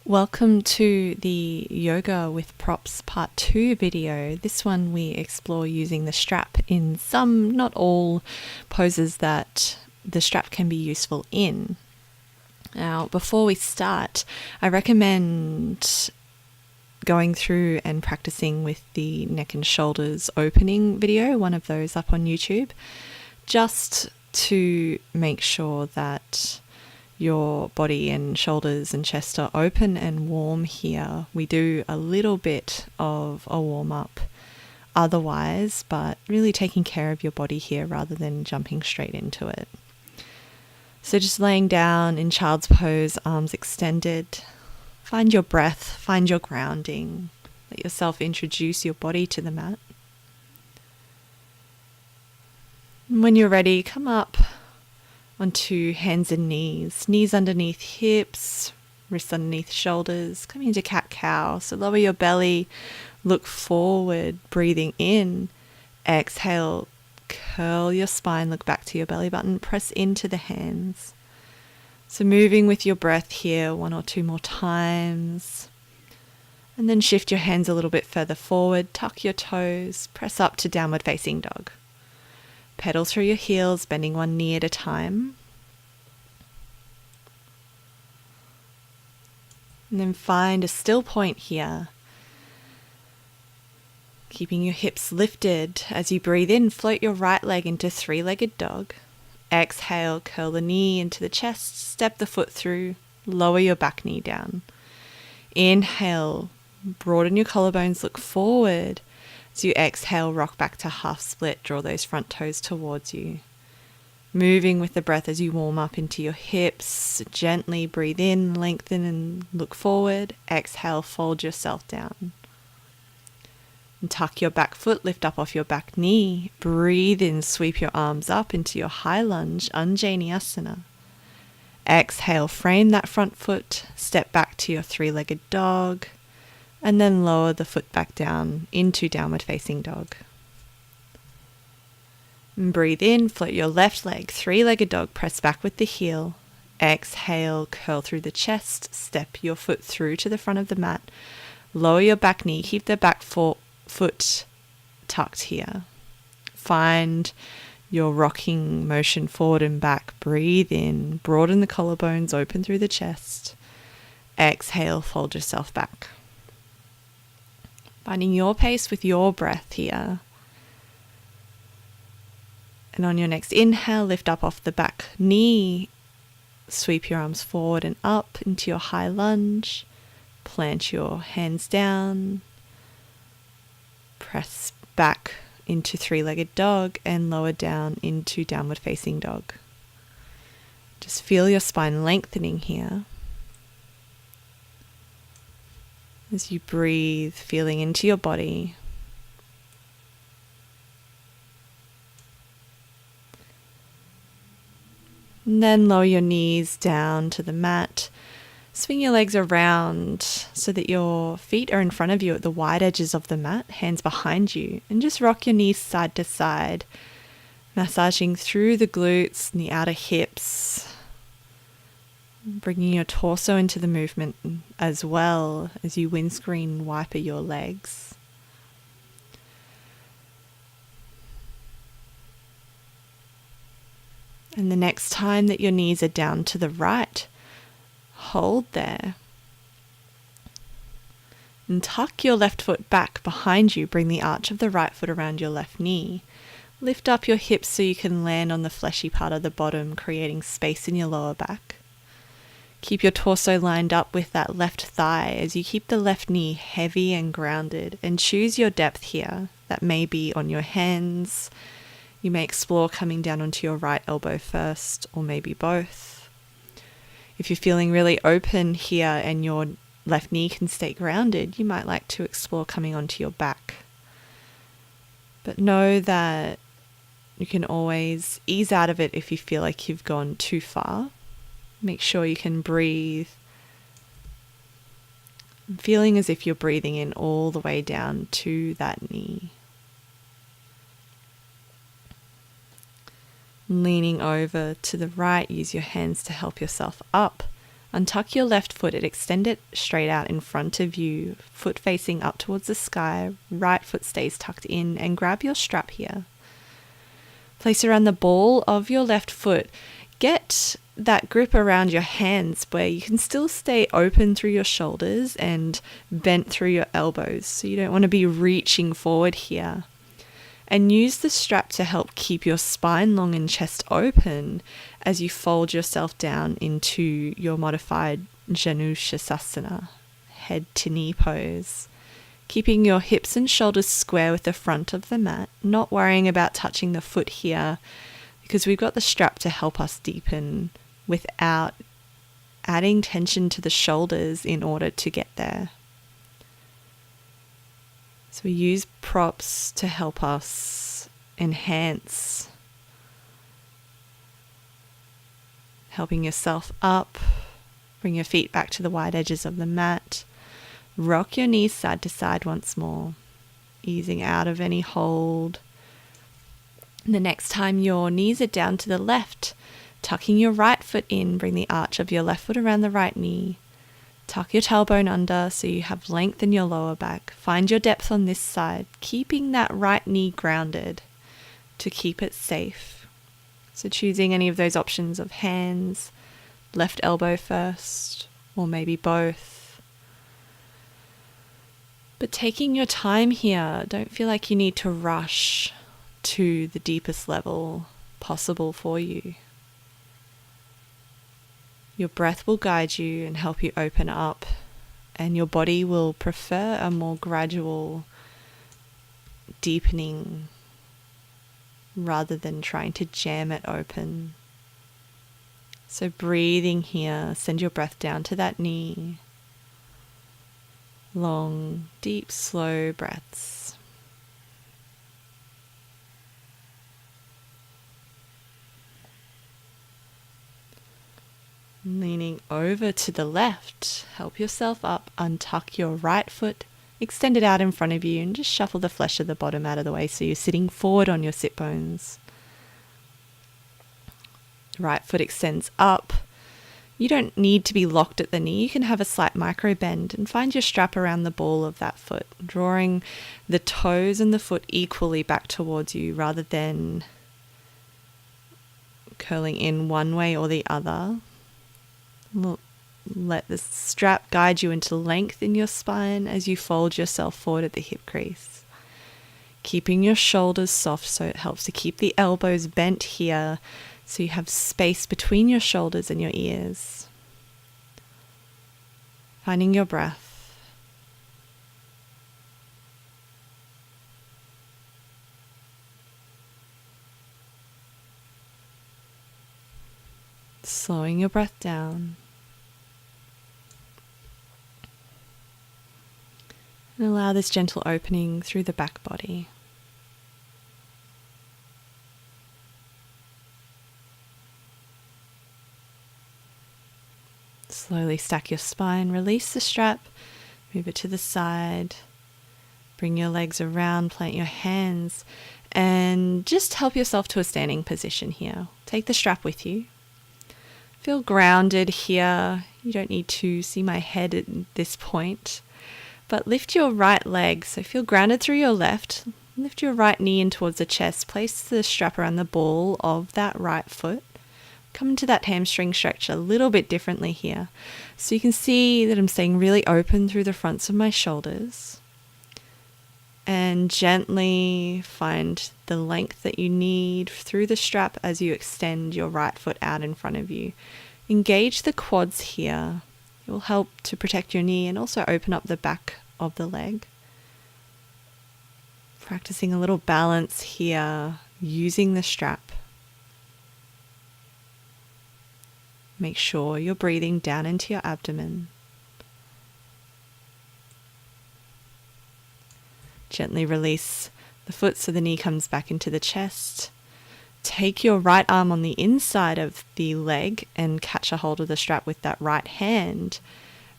Welcome to the Yoga with Props Part 2 video. This one we explore using the strap in some, not all, poses that the strap can be useful in. Now, before we start, I recommend going through and practicing with the neck and shoulders opening video, one of those up on YouTube, just to make sure that your body and shoulders and chest are open and warm here. We do a little bit of a warm up otherwise, but really taking care of your body here rather than jumping straight into it. So just laying down in child's pose, arms extended. Find your breath, find your grounding. Let yourself introduce your body to the mat. And when you're ready, come up onto hands and knees underneath hips, wrists underneath shoulders, coming into cat-cow. So lower your belly, look forward, breathing in. Exhale, curl your spine, look back to your belly button, press into the hands. So moving with your breath here, one or two more times. And then shift your hands a little bit further forward, tuck your toes, press up to downward facing dog. Pedal through your heels, bending one knee at a time. And then find a still point here. Keeping your hips lifted. As you breathe in, float your right leg into three-legged dog. Exhale, curl the knee into the chest, step the foot through, lower your back knee down. Inhale, broaden your collarbones, look forward. As you exhale, rock back to half split, draw those front toes towards you. Moving with the breath as you warm up into your hips, gently breathe in, lengthen and look forward. Exhale, fold yourself down. And tuck your back foot, lift up off your back knee. Breathe in, sweep your arms up into your high lunge, Anjaneyasana. Exhale, frame that front foot, step back to your three-legged dog. And then lower the foot back down into downward facing dog. And breathe in, float your left leg, three-legged dog, press back with the heel. Exhale, curl through the chest, step your foot through to the front of the mat. Lower your back knee, keep the back foot tucked here. Find your rocking motion forward and back. Breathe in, broaden the collarbones, open through the chest. Exhale, fold yourself back. Finding your pace with your breath here. And on your next inhale, lift up off the back knee. Sweep your arms forward and up into your high lunge. Plant your hands down. Press back into three-legged dog and lower down into downward facing dog. Just feel your spine lengthening here. As you breathe, feeling into your body. And then lower your knees down to the mat. Swing your legs around so that your feet are in front of you at the wide edges of the mat, hands behind you. And just rock your knees side to side, massaging through the glutes and the outer hips. Bringing your torso into the movement as well as you windscreen wiper your legs. And the next time that your knees are down to the right, hold there. And tuck your left foot back behind you. Bring the arch of the right foot around your left knee. Lift up your hips so you can land on the fleshy part of the bottom, creating space in your lower back. Keep your torso lined up with that left thigh as you keep the left knee heavy and grounded, and choose your depth here. That may be on your hands. You may explore coming down onto your right elbow first, or maybe both. If you're feeling really open here and your left knee can stay grounded, you might like to explore coming onto your back. But know that you can always ease out of it if you feel like you've gone too far. Make sure you can breathe, feeling as if you're breathing in all the way down to that knee. Leaning over to the right, use your hands to help yourself up Untuck your left foot and extend it straight out in front of you, foot facing up towards the sky. Right foot stays tucked in, and grab your strap here. Place around the ball of your left foot. Get that grip around your hands where you can still stay open through your shoulders and bent through your elbows. So you don't want to be reaching forward here. And use the strap to help keep your spine long and chest open as you fold yourself down into your modified Janushasana, head to knee pose. Keeping your hips and shoulders square with the front of the mat, not worrying about touching the foot here because we've got the strap to help us deepen without adding tension to the shoulders in order to get there. So we use props to help us enhance, helping yourself up, bring your feet back to the wide edges of the mat, rock your knees side to side once more, easing out of any hold. The next time your knees are down to the left, tucking your right foot in, bring the arch of your left foot around the right knee. Tuck your tailbone under so you have length in your lower back. Find your depth on this side, keeping that right knee grounded to keep it safe. So choosing any of those options of hands, left elbow first, or maybe both. But taking your time here, don't feel like you need to rush to the deepest level possible for you. Your breath will guide you and help you open up, and your body will prefer a more gradual deepening rather than trying to jam it open. So breathing here, send your breath down to that knee. Long, deep, slow breaths. Leaning over to the left, help yourself up, untuck your right foot, extend it out in front of you and just shuffle the flesh of the bottom out of the way so you're sitting forward on your sit bones. Right foot extends up. You don't need to be locked at the knee. You can have a slight micro bend and find your strap around the ball of that foot, drawing the toes and the foot equally back towards you rather than curling in one way or the other. Let the strap guide you into length in your spine as you fold yourself forward at the hip crease. Keeping your shoulders soft so it helps to keep the elbows bent here so you have space between your shoulders and your ears. Finding your breath. Slowing your breath down. And allow this gentle opening through the back body. Slowly stack your spine, release the strap, move it to the side, bring your legs around, plant your hands, and just help yourself to a standing position here. Take the strap with you. Feel grounded here. You don't need to see my head at this point. But lift your right leg, so feel grounded through your left. Lift your right knee in towards the chest. Place the strap around the ball of that right foot. Come into that hamstring stretch a little bit differently here. So you can see that I'm staying really open through the fronts of my shoulders. And gently find the length that you need through the strap as you extend your right foot out in front of you. Engage the quads here. It will help to protect your knee and also open up the back of the leg. Practicing a little balance here using the strap. Make sure you're breathing down into your abdomen. Gently release the foot so the knee comes back into the chest. Take your right arm on the inside of the leg and catch a hold of the strap with that right hand.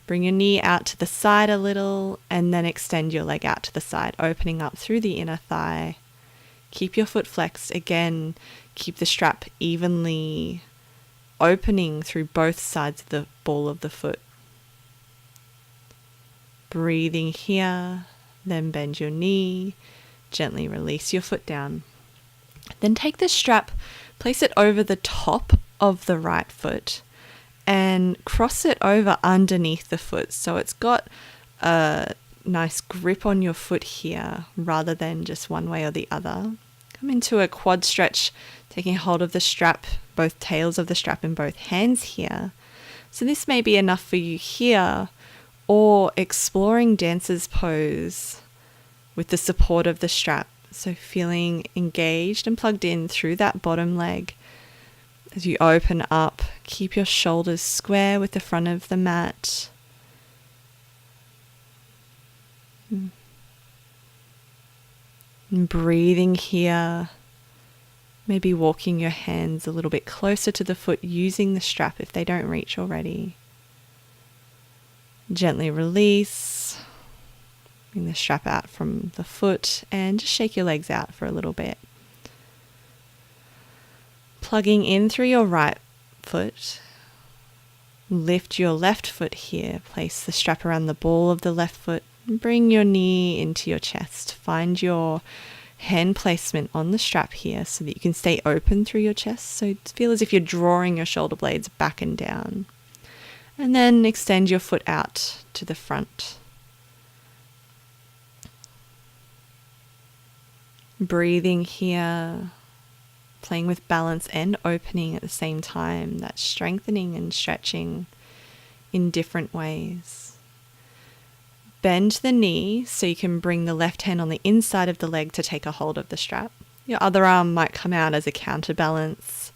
Bring your knee out to the side a little and then extend your leg out to the side, opening up through the inner thigh. Keep your foot flexed. Again, keep the strap evenly opening through both sides of the ball of the foot. Breathing here, then bend your knee, gently release your foot down. Then take the strap, place it over the top of the right foot and cross it over underneath the foot. So it's got a nice grip on your foot here rather than just one way or the other. Come into a quad stretch, taking hold of the strap, both tails of the strap in both hands here. So this may be enough for you here, or exploring dancer's pose with the support of the strap. So feeling engaged and plugged in through that bottom leg. As you open up, keep your shoulders square with the front of the mat. And breathing here, maybe walking your hands a little bit closer to the foot using the strap if they don't reach already. Gently release, bring the strap out from the foot and just shake your legs out for a little bit. Plugging in through your right foot, lift your left foot here, place the strap around the ball of the left foot, and bring your knee into your chest. Find your hand placement on the strap here so that you can stay open through your chest. So feel as if you're drawing your shoulder blades back and down. And then extend your foot out to the front. Breathing here, playing with balance and opening at the same time. That's strengthening and stretching in different ways. Bend the knee so you can bring the left hand on the inside of the leg to take a hold of the strap. Your other arm might come out as a counterbalance,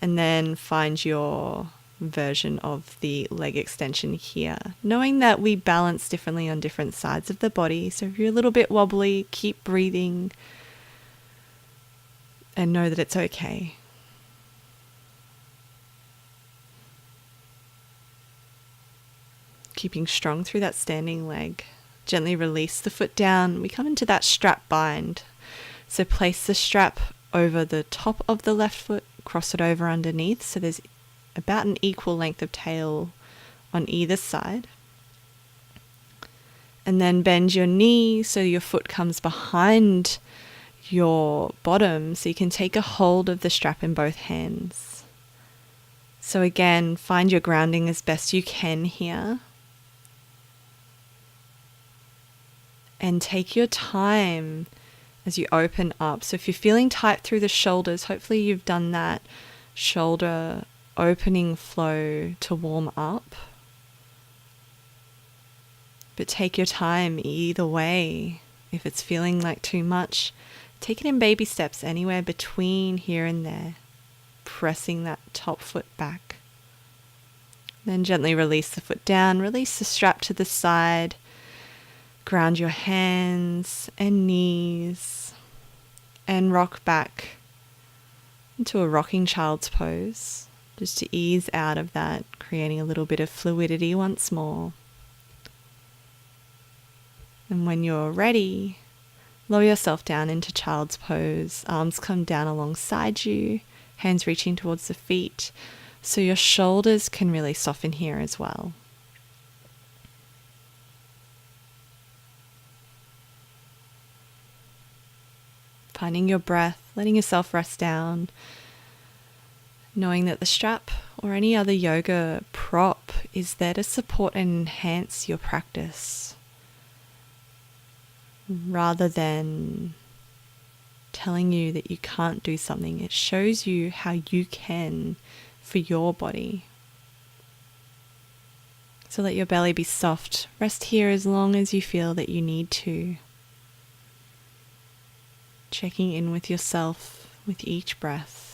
and then find your version of the leg extension here, knowing that we balance differently on different sides of the body. So if you're a little bit wobbly, keep breathing and know that it's okay. Keeping strong through that standing leg. Gently release the foot down. We come into that strap bind. So place the strap over the top of the left foot, cross it over underneath so there's about an equal length of tail on either side. And then bend your knee so your foot comes behind your bottom so you can take a hold of the strap in both hands. So again, find your grounding as best you can here. And take your time as you open up. So if you're feeling tight through the shoulders, hopefully you've done that shoulder opening flow to warm up. But take your time either way. If it's feeling like too much, take it in baby steps anywhere between here and there, pressing that top foot back. Then gently release the foot down, release the strap to the side, ground your hands and knees, and rock back into a rocking child's pose. Just to ease out of that, creating a little bit of fluidity once more. And when you're ready, lower yourself down into child's pose. Arms come down alongside you, hands reaching towards the feet, so your shoulders can really soften here as well. Finding your breath, letting yourself rest down, knowing that the strap or any other yoga prop is there to support and enhance your practice rather than telling you that you can't do something. It shows you how you can for your body. So let your belly be soft. Rest here as long as you feel that you need to. Checking in with yourself with each breath.